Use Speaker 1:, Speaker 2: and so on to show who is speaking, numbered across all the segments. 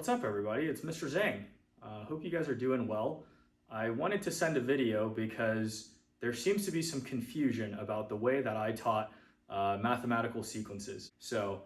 Speaker 1: What's up, everybody? It's Mr. Zeng. Hope you guys are doing well. I wanted to send a video because there seems to be some confusion about the way that I taught mathematical sequences. So,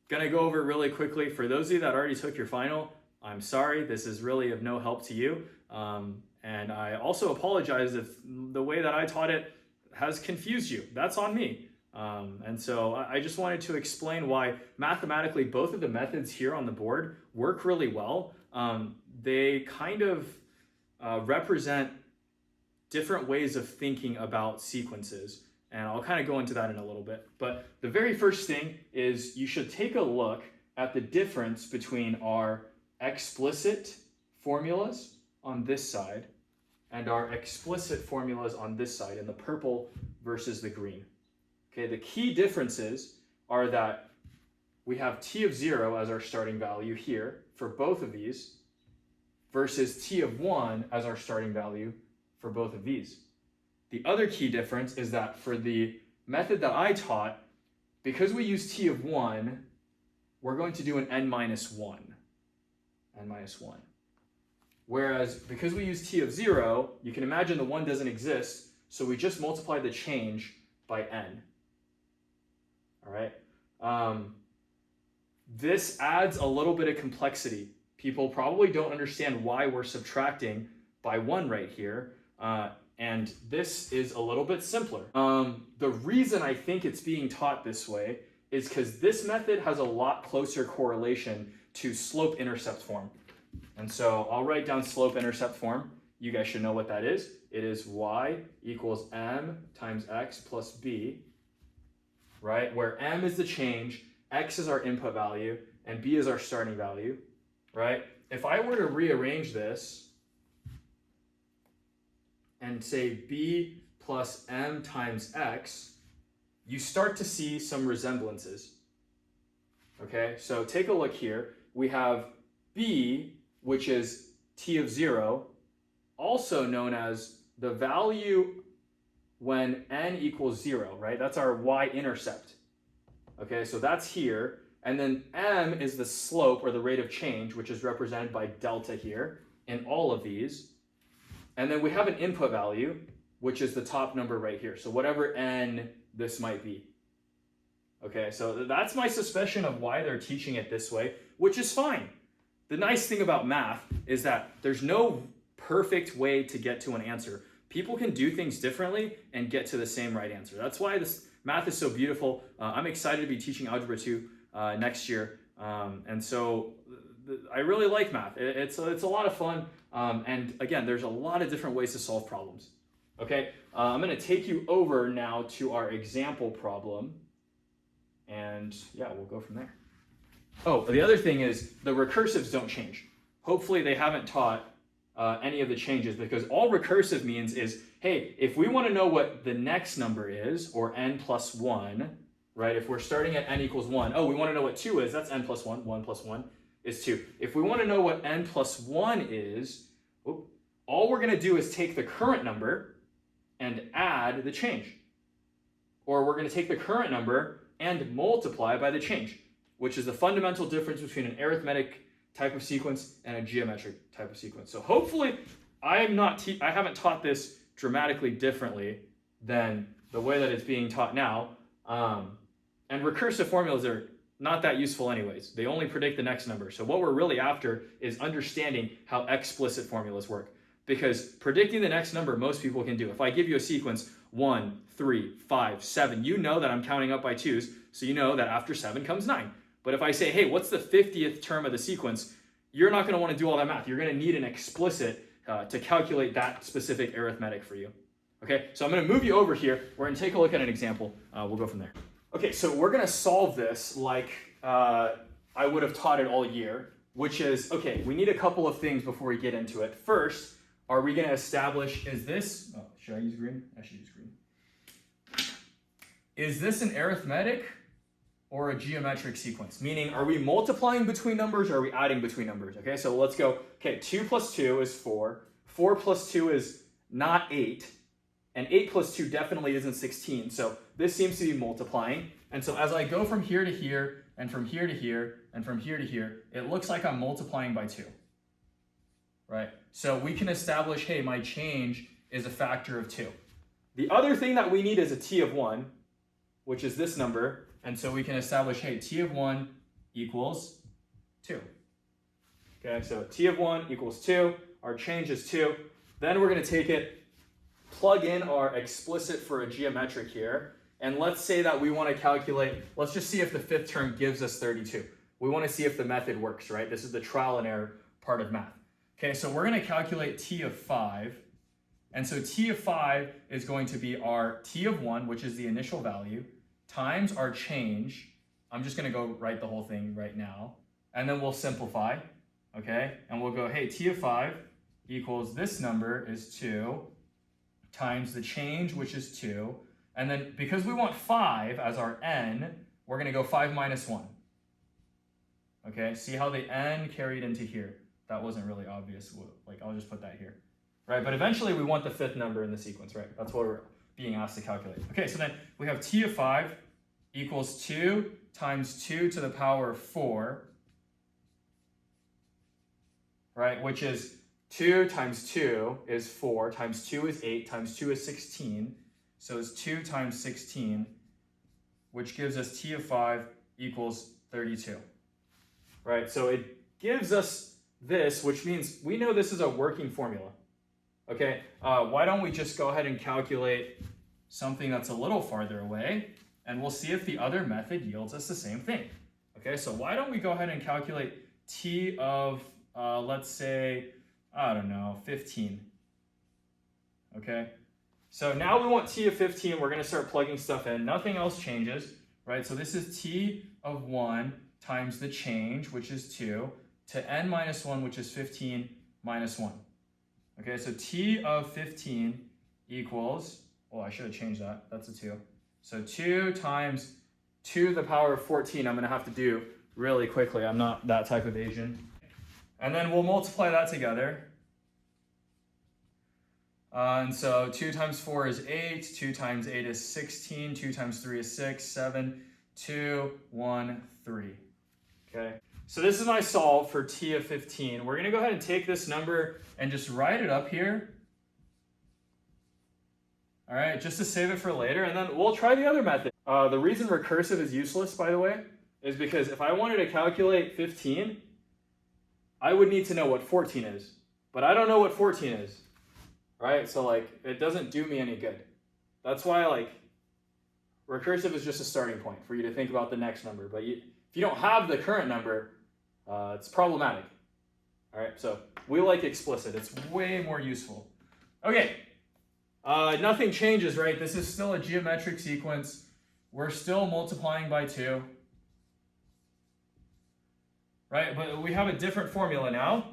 Speaker 1: gonna go over it really quickly. For those of you that already took your final, I'm sorry, this is really of no help to you. And I also apologize if the way that I taught it has confused you. That's on me. And so I just wanted to explain why mathematically both of the methods here on the board work really well. They kind of represent different ways of thinking about sequences. And I'll kind of go into that in a little bit. But the very first thing is you should take a look at the difference between our explicit formulas on this side and our explicit formulas on this side, in the purple versus the green. Okay, the key differences are that we have t of 0 as our starting value here for both of these versus t of 1 as our starting value for both of these. The other key difference is that for the method that I taught, because we use t of 1, we're going to do an n minus 1. N minus 1. Whereas because we use t of 0, you can imagine the 1 doesn't exist, so we just multiply the change by n. All right. This adds a little bit of complexity. People probably don't understand why we're subtracting by 1 right here. And this is a little bit simpler. The reason I think it's being taught this way is because this method has a lot closer correlation to slope-intercept form. And so I'll write down slope-intercept form. You guys should know what that is. It is y equals m times x plus b, right? Where m is the change, x is our input value, and b is our starting value, right? If I were to rearrange this and say b plus m times x, you start to see some resemblances. Okay, so take a look here. We have b, which is t of 0, also known as the value when n equals 0, right? That's our y-intercept. Okay, so that's here. And then m is the slope or the rate of change, which is represented by delta here in all of these. And then we have an input value, which is the top number right here. So whatever n this might be. Okay, so that's my suspicion of why they're teaching it this way, which is fine. The nice thing about math is that there's no perfect way to get to an answer. People can do things differently and get to the same right answer. That's why this math is so beautiful. I'm excited to be teaching Algebra 2 next year. And so I really like math. It's a lot of fun. And again, there's a lot of different ways to solve problems. Okay, I'm going to take you over now to our example problem. And yeah, we'll go from there. Oh, the other thing is the recursives don't change. Hopefully they haven't taught any of the changes, because all recursive means is, hey, if we want to know what the next number is, or n plus 1, right? If we're starting at n equals 1, oh, we want to know what 2 is, that's n plus 1, 1 plus 1 is 2. If we want to know what n plus 1 is, all we're going to do is take the current number and add the change. Or we're going to take the current number and multiply by the change, which is the fundamental difference between an arithmetic type of sequence and a geometric type of sequence. So hopefully I haven't taught this dramatically differently than the way that it's being taught now. And recursive formulas are not that useful anyways. They only predict the next number. So what we're really after is understanding how explicit formulas work. Because predicting the next number, most people can do. If I give you a sequence, 1, 3, 5, 7, you know that I'm counting up by 2s, so you know that after 7 comes 9. But if I say, hey, what's the 50th term of the sequence, you're not going to want to do all that math. You're going to need an explicit to calculate that specific arithmetic for you. Okay, so I'm going to move you over here. We're going to take a look at an example. We'll go from there. Okay, so we're going to solve this like I would have taught it all year, which is, okay, we need a couple of things before we get into it. First, are we going to establish, is this, oh, should I use green? I should use green. Is this an arithmetic or a geometric sequence? Meaning, are we multiplying between numbers or are we adding between numbers? Okay, so let's go. Okay, 2 plus 2 is 4. 4 plus 2 is not 8. And 8 plus 2 definitely isn't 16. So this seems to be multiplying. And so as I go from here to here, and from here to here, and from here to here, it looks like I'm multiplying by 2, right? So we can establish, hey, my change is a factor of 2. The other thing that we need is a t of 1, which is this number, and so we can establish, hey, t of 1 equals 2. Okay, so t of 1 equals 2, our change is 2. Then we're going to take it, plug in our explicit for a geometric here, and let's say that we want to calculate, let's just see if the fifth term gives us 32. We want to see if the method works, right? This is the trial and error part of math. Okay, so we're going to calculate t of 5, and so t of 5 is going to be our t of 1, which is the initial value, times our change. I'm just going to go write the whole thing right now, and then we'll simplify, okay? And we'll go, hey, t of 5 equals this number is 2 times the change, which is 2. And then because we want 5 as our n, we're going to go 5 minus 1. Okay, see how the n carried into here? That wasn't really obvious. Like, I'll just put that here. Right, but eventually we want the fifth number in the sequence, right? That's what we're being asked to calculate. Okay, so then we have t of 5 equals 2 times 2 to the power of 4, right? Which is 2 times 2 is 4, times 2 is 8, times 2 is 16. So it's 2 times 16, which gives us t of 5 equals 32, right? So it gives us this, which means we know this is a working formula. Okay, why don't we just go ahead and calculate something that's a little farther away, and we'll see if the other method yields us the same thing. Okay, so why don't we go ahead and calculate t of, let's say, I don't know, 15. Okay, so now we want t of 15. We're going to start plugging stuff in. Nothing else changes, right? So this is t of 1 times the change, which is 2, to n minus 1, which is 15 minus 1. Okay, so t of 15 equals, well, I should have changed that. That's a 2. So 2 times 2 to the power of 14, I'm going to have to do really quickly. I'm not that type of Asian. And then we'll multiply that together. And so 2 times 4 is 8, 2 times 8 is 16, 2 times 3 is 6, 7, 2, 1, 3. Okay. So this is my solve for t of 15. We're going to go ahead and take this number and just write it up here. All right, just to save it for later, and then we'll try the other method. The reason recursive is useless, by the way, is because if I wanted to calculate 15, I would need to know what 14 is. But I don't know what 14 is, right? So like, it doesn't do me any good. That's why like, recursive is just a starting point for you to think about the next number. But if you don't have the current number, it's problematic. All right, so we like explicit. It's way more useful. Okay, nothing changes, right? This is still a geometric sequence. We're still multiplying by 2. Right, but we have a different formula now.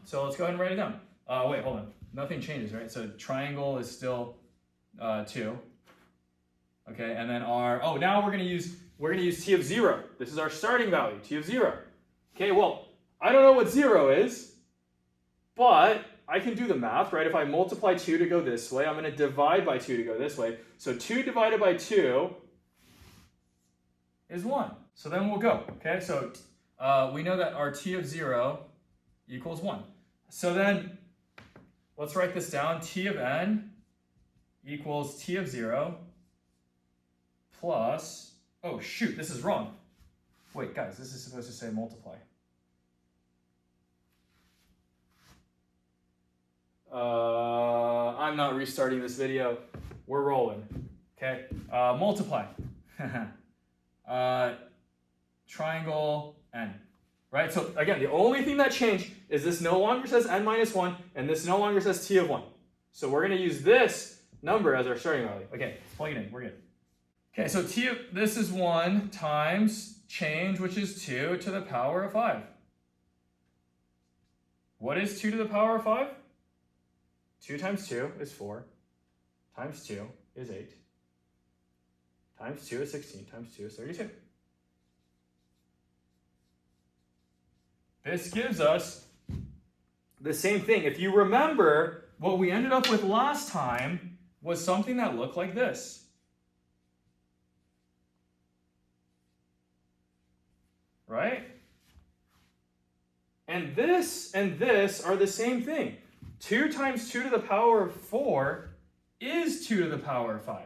Speaker 1: So let's go ahead and write it down. Wait, hold on. Nothing changes, right? So triangle is still 2. Okay, and then now we're gonna use t of 0. This is our starting value, t of 0. Okay, well, I don't know what 0 is, but I can do the math, right? If I multiply 2 to go this way, I'm going to divide by 2 to go this way. So 2 divided by 2 is 1. So then we'll go, okay? So we know that our t of 0 equals 1. So then let's write this down. T of n equals t of 0 plus, oh shoot, this is wrong. Wait, guys, this is supposed to say multiply. I'm not restarting this video. We're rolling. Okay, multiply. Triangle n. Right, so again, the only thing that changed is this no longer says n minus 1, and this no longer says t of 1. So we're going to use this number as our starting value. Okay, let's plug it in. We're good. Okay, so this is 1 times change, which is 2 to the power of 5. What is 2 to the power of 5? 2 times 2 is 4, times 2 is 8, times 2 is 16, times 2 is 32. This gives us the same thing. If you remember, what we ended up with last time was something that looked like this. right? And this are the same thing. 2 times 2 to the power of 4 is 2 to the power of 5.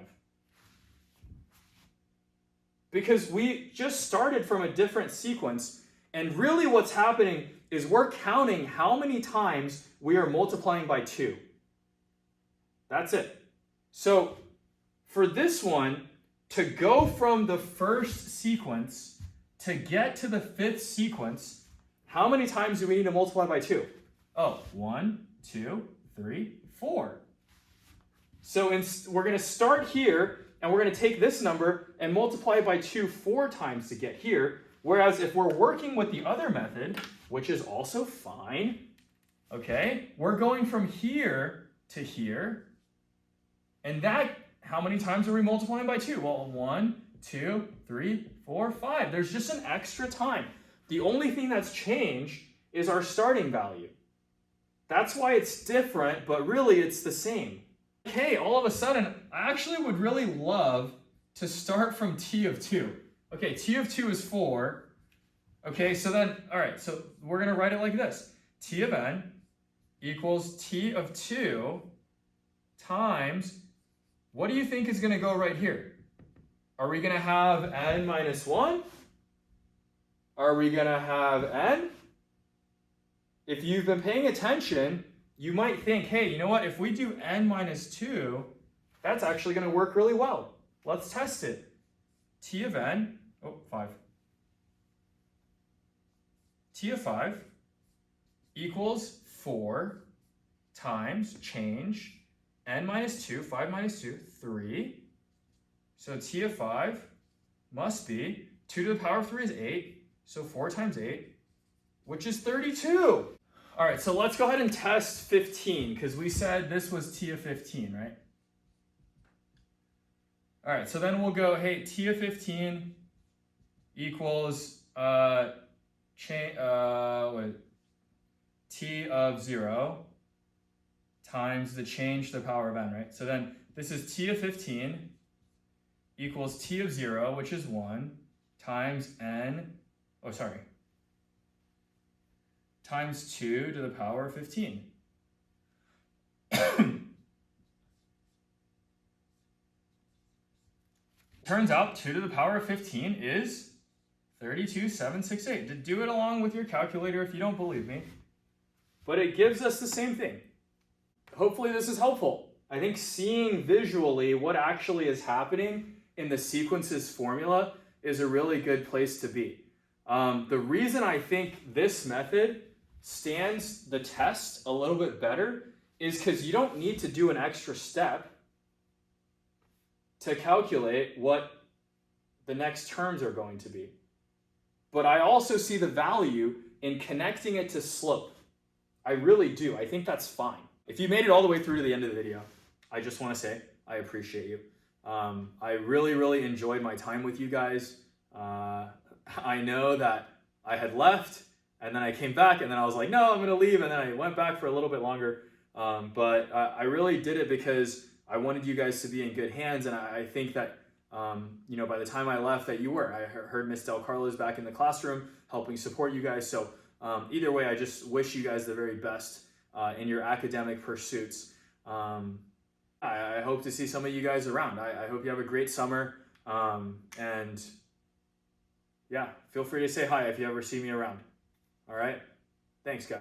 Speaker 1: Because we just started from a different sequence, and really what's happening is we're counting how many times we are multiplying by 2. That's it. So for this one, to go from the first sequence to get to the 5th sequence, how many times do we need to multiply by 2? Oh, 1, 2, 3, 4. So we're going to start here, and we're going to take this number and multiply by 2 4 times to get here. Whereas if we're working with the other method, which is also fine, okay, we're going from here to here. And that, how many times are we multiplying by 2? Well, 1, 2, 3, 4, 5. There's just an extra time. The only thing that's changed is our starting value. That's why it's different, but really it's the same. Okay, all of a sudden, I actually would really love to start from t of 2. Okay, t of 2 is 4. Okay, so then, all right, so we're going to write it like this. T of n equals t of 2 times, what do you think is going to go right here? Are we going to have n minus 1? Are we going to have n? If you've been paying attention, you might think, hey, you know what? If we do n minus 2, that's actually going to work really well. Let's test it. T of n, 5. T of 5 equals 4 times change n minus 2, 5 minus 2, 3. So t of 5 must be 2 to the power of 3 is 8. So 4 times 8, which is 32. All right, so let's go ahead and test 15, because we said this was t of 15, right? All right, so then we'll go, hey, t of 15 equals t of 0 times the change to the power of n, right? So then this is t of 15 equals t of 0, which is 1, times n, times 2 to the power of 15. Turns out 2 to the power of 15 is 32,768. Do it along with your calculator if you don't believe me. But it gives us the same thing. Hopefully this is helpful. I think seeing visually what actually is happening in the sequences formula is a really good place to be. The reason I think this method stands the test a little bit better is because you don't need to do an extra step to calculate what the next terms are going to be. But I also see the value in connecting it to slope. I really do. I think that's fine. If you made it all the way through to the end of the video, I just want to say I appreciate you. I really, really enjoyed my time with you guys. I know that I had left, and then I came back, and then I was like, no, I'm going to leave, and then I went back for a little bit longer. But I really did it because I wanted you guys to be in good hands, and I think that by the time I left that you were. I heard Miss Del Carlo's back in the classroom helping support you guys. So either way, I just wish you guys the very best in your academic pursuits. I hope to see some of you guys around. I hope you have a great summer. And yeah, feel free to say hi if you ever see me around. All right? Thanks, guys.